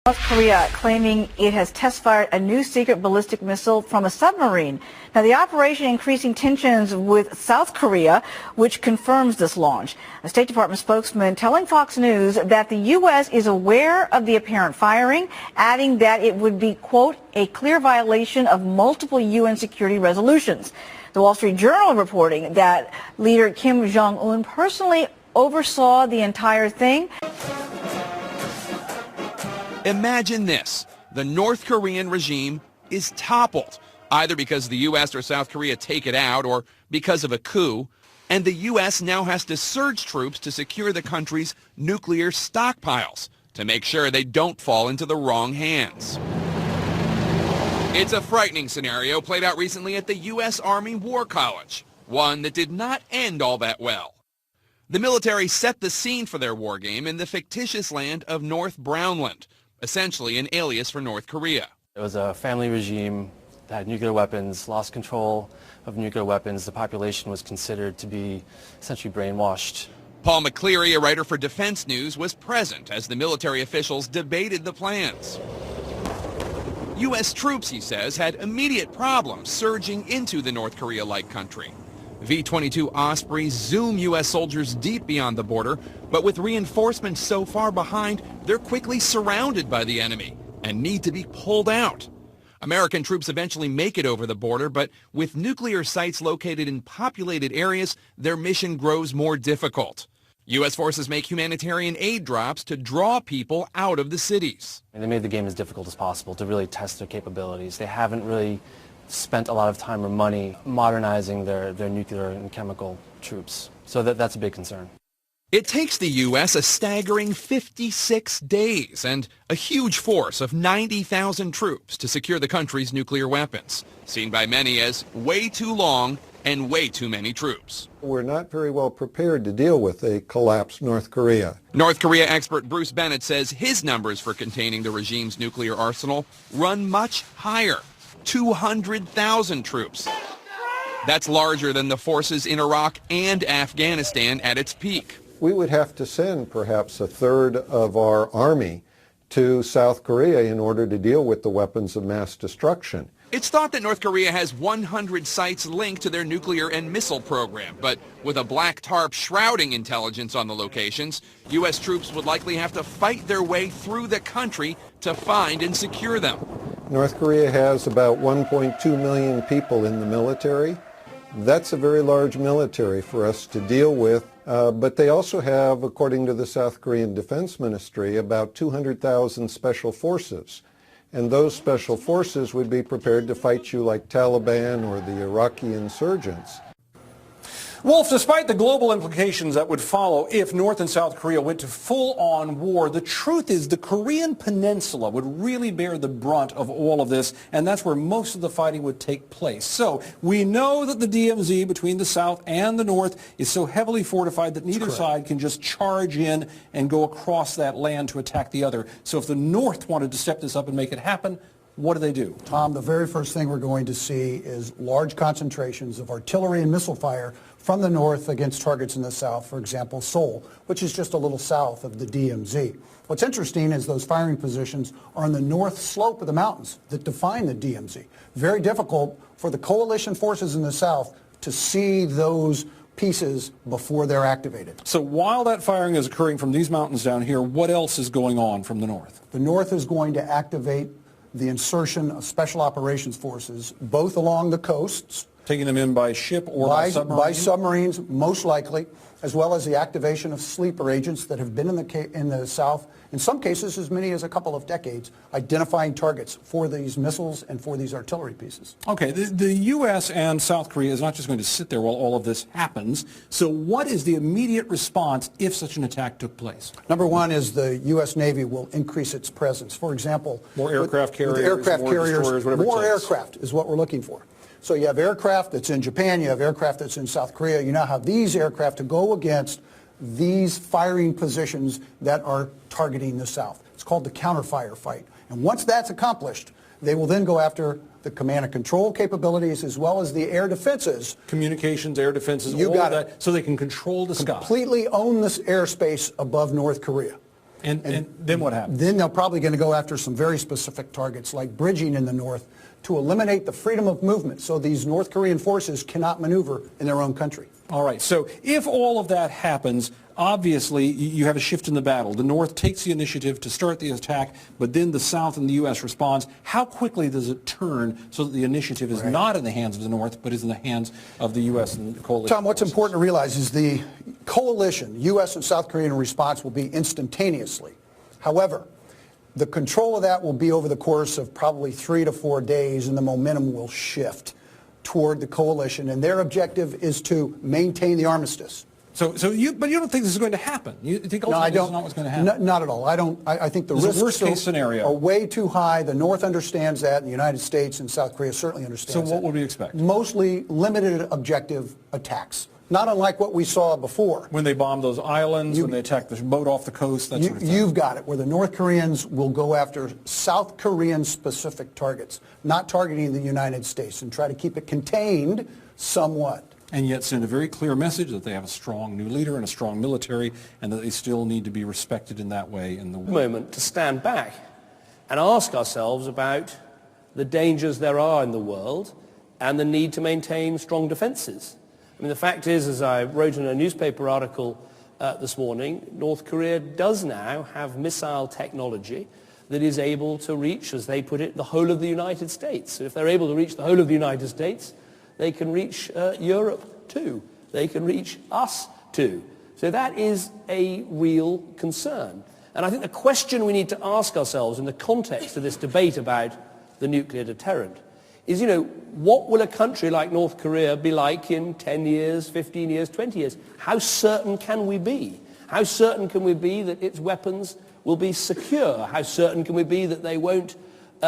North Korea claiming it has test-fired a new secret ballistic missile from a submarine. Now, the operation increasing tensions with South Korea, which confirms this launch. A State Department spokesman telling Fox News that the U.S. is aware of the apparent firing, adding that it would be, quote, a clear violation of multiple UN security resolutions. The Wall Street Journal reporting that leader Kim Jong-un personally oversaw the entire thing. Imagine this. The North Korean regime is toppled, either because the U.S. or South Korea take it out or because of a coup, and the U.S. now has to surge troops to secure the country's nuclear stockpiles to make sure they don't fall into the wrong hands. It's a frightening scenario played out recently at the U.S. Army War College, one that did not end all that well. The military set the scene for their war game in the fictitious land of North Brownland, essentially an alias for North Korea. It was a family regime that had nuclear weapons, lost control of nuclear weapons. The population was considered to be essentially brainwashed. Paul McCleary, a writer for Defense News, was present as the military officials debated the plans. U.S. troops, he says, had immediate problems surging into the North Korea-like country. V-22 Ospreys zoom U.S. soldiers deep beyond the border, but with reinforcements so far behind, they're quickly surrounded by the enemy and need to be pulled out. American troops eventually make it over the border, but with nuclear sites located in populated areas, their mission grows more difficult. U.S. forces make humanitarian aid drops to draw people out of the cities. And they made the game as difficult as possible to really test their capabilities. They haven't really spent a lot of time or money modernizing their nuclear and chemical troops. So that's a big concern. It takes the U.S. a staggering 56 days and a huge force of 90,000 troops to secure the country's nuclear weapons, seen by many as way too long and way too many troops. We're not very well prepared to deal with a collapsed North Korea. North Korea expert Bruce Bennett says his numbers for containing the regime's nuclear arsenal run much higher. 200,000 troops. That's larger than the forces in Iraq and Afghanistan at its peak. We would have to send perhaps a third of our army to South Korea in order to deal with the weapons of mass destruction. It's thought that North Korea has 100 sites linked to their nuclear and missile program, but with a black tarp shrouding intelligence on the locations, U.S. troops would likely have to fight their way through the country to find and secure them. North Korea has about 1.2 million people in the military. That's a very large military for us to deal with, but they also have, according to the South Korean Defense Ministry, about 200,000 special forces. And those special forces would be prepared to fight you like Taliban or the Iraqi insurgents. Wolf, despite the global implications that would follow if North and South Korea went to full-on war, the truth is the Korean Peninsula would really bear the brunt of all of this, and that's where most of the fighting would take place. So we know that the DMZ between the South and the North is so heavily fortified that neither side can just charge in and go across that land to attack the other. So if the North wanted to step this up and make it happen, what do? Tom, the very first thing we're going to see is large concentrations of artillery and missile fire from the north against targets in the south, for example, Seoul, which is just a little south of the DMZ. What's interesting is those firing positions are on the north slope of the mountains that define the DMZ. Very difficult for the coalition forces in the south to see those pieces before they're activated. So while that firing is occurring from these mountains down here, what else is going on from the north? The north is going to activate the insertion of special operations forces, both along the coasts. Taking them in by ship or by submarine? By submarines, most likely, as well as the activation of sleeper agents that have been in the south, in some cases as many as a couple of decades, identifying targets for these missiles and for these artillery pieces. Okay, the U.S. and South Korea is not just going to sit there while all of this happens. So what is the immediate response if such an attack took place? Number one is the U.S. Navy will increase its presence. For example, more aircraft carriers, destroyers, whatever more aircraft is what we're looking for. So you have aircraft that's in Japan, you have aircraft that's in South Korea. You now have these aircraft to go against these firing positions that are targeting the south. It's called the counterfire fight. And once that's accomplished, they will then go after the command and control capabilities as well as the air defenses. Communications, air defenses, all of that, so they can control the sky. Completely own this airspace above North Korea. And then what happens? Then they're probably going to go after some very specific targets like bridging in the north to eliminate the freedom of movement so these North Korean forces cannot maneuver in their own country. All right, so if all of that happens, obviously you have a shift in the battle. The North takes the initiative to start the attack, but then the South and the U.S. responds. How quickly does it turn so that the initiative is not in the hands of the North, but is in the hands of the U.S. and the coalition? Tom, what's important to realize is the coalition, U.S. and South Korean response, will be instantaneously. However, the control of that will be over the course of probably 3 to 4 days, and the momentum will shift toward the coalition, and their objective is to maintain the armistice. But you don't think this is going to happen? You think ultimately this is not what's going to happen? Not at all. I think the risks worst-case scenario are way too high. The North understands that, and the United States and South Korea certainly understand that. So what would we expect? Mostly limited objective attacks, not unlike what we saw before. When they bombed those islands, when they attacked the boat off the coast, that sort of thing. You've got it, where the North Koreans will go after South Korean-specific targets, not targeting the United States, and try to keep it contained somewhat. And yet send a very clear message that they have a strong new leader and a strong military, and that they still need to be respected in that way in the world. Moment to stand back and ask ourselves about the dangers there are in the world and the need to maintain strong defenses. I mean, the fact is, as I wrote in a newspaper article this morning, North Korea does now have missile technology that is able to reach, as they put it, the whole of the United States. So if they're able to reach the whole of the United States, they can reach Europe too. They can reach us too. So that is a real concern. And I think the question we need to ask ourselves in the context of this debate about the nuclear deterrent is, what will a country like North Korea be like in 10 years, 15 years, 20 years? How certain can we be? How certain can we be that its weapons will be secure? How certain can we be that they won't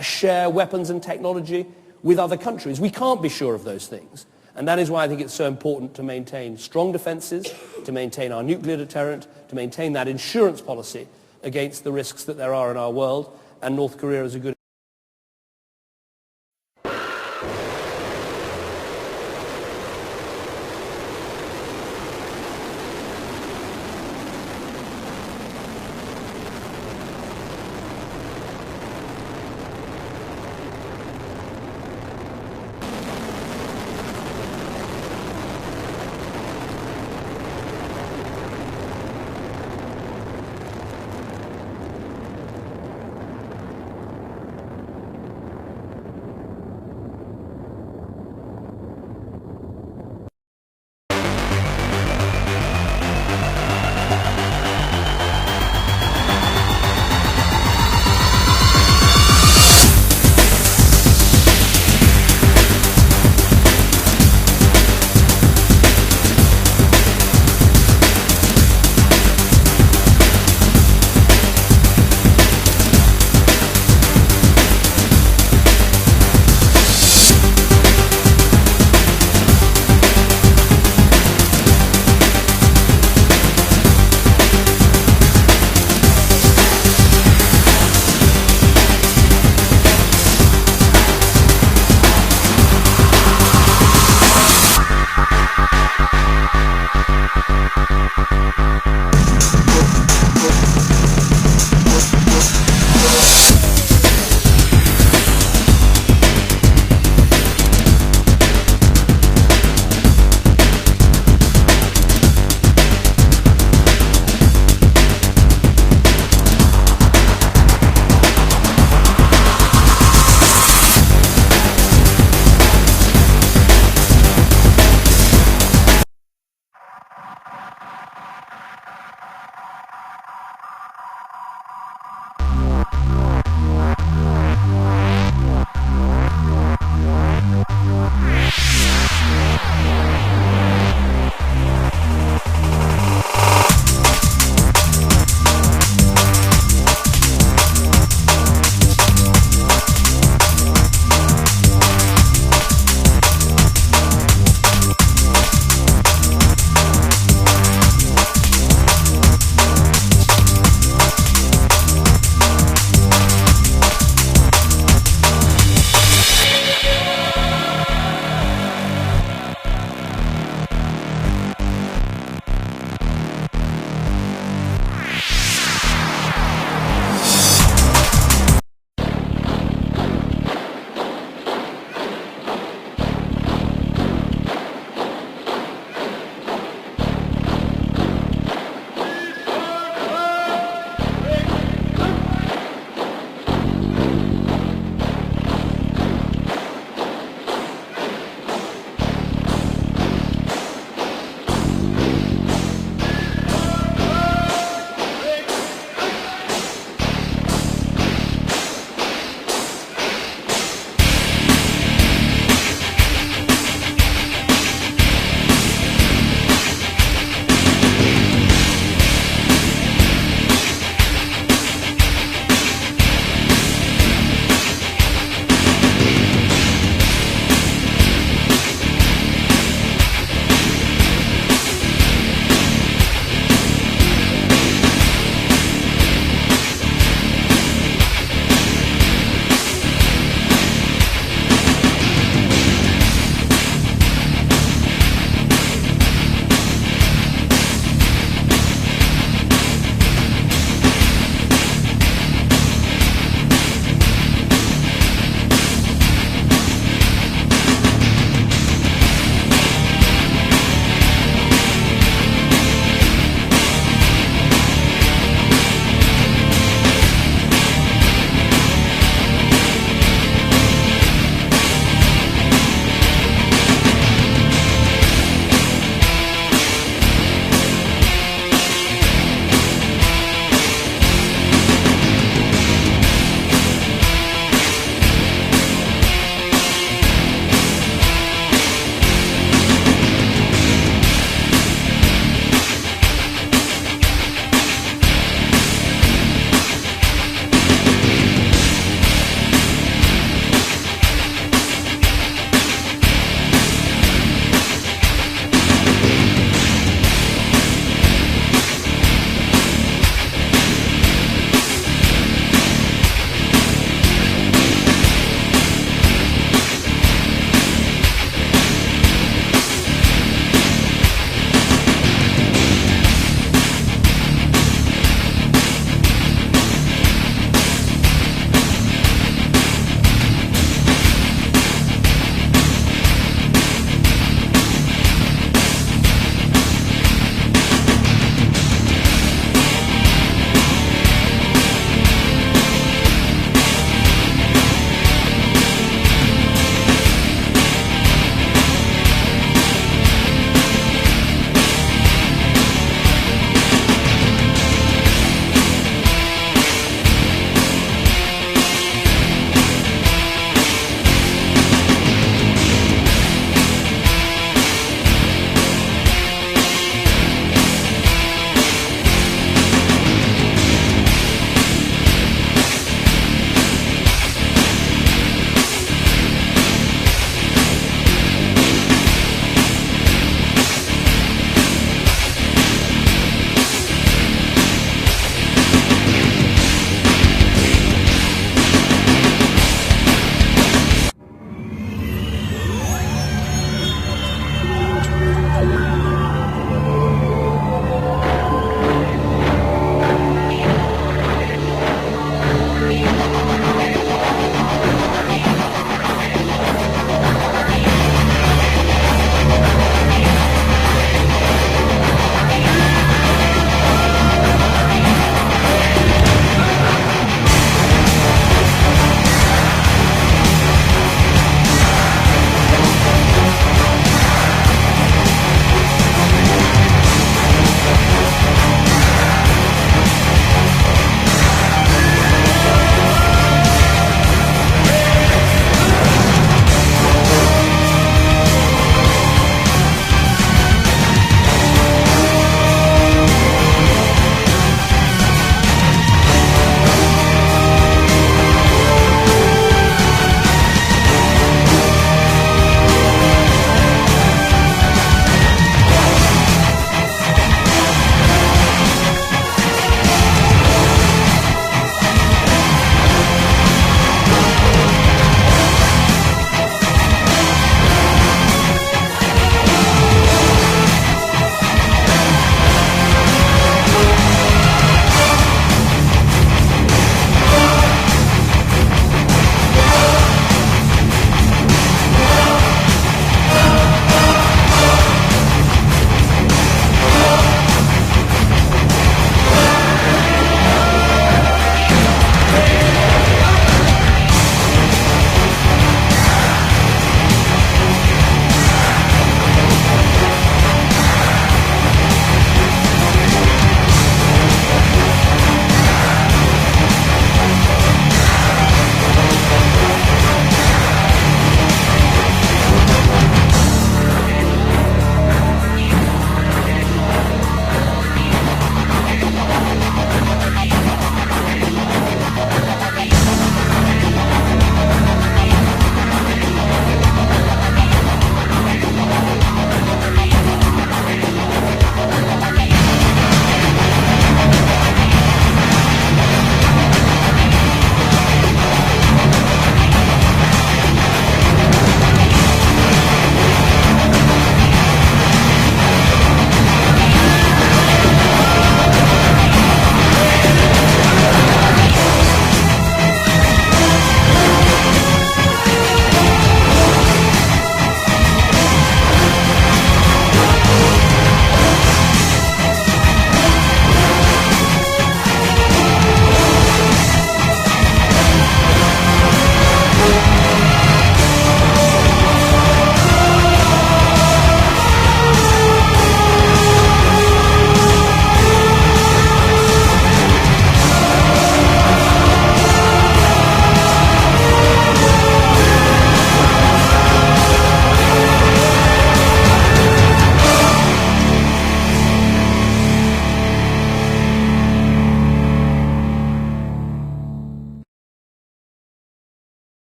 share weapons and technology with other countries? We can't be sure of those things. And that is why I think it's so important to maintain strong defenses, to maintain our nuclear deterrent, to maintain that insurance policy against the risks that there are in our world. And North Korea is a good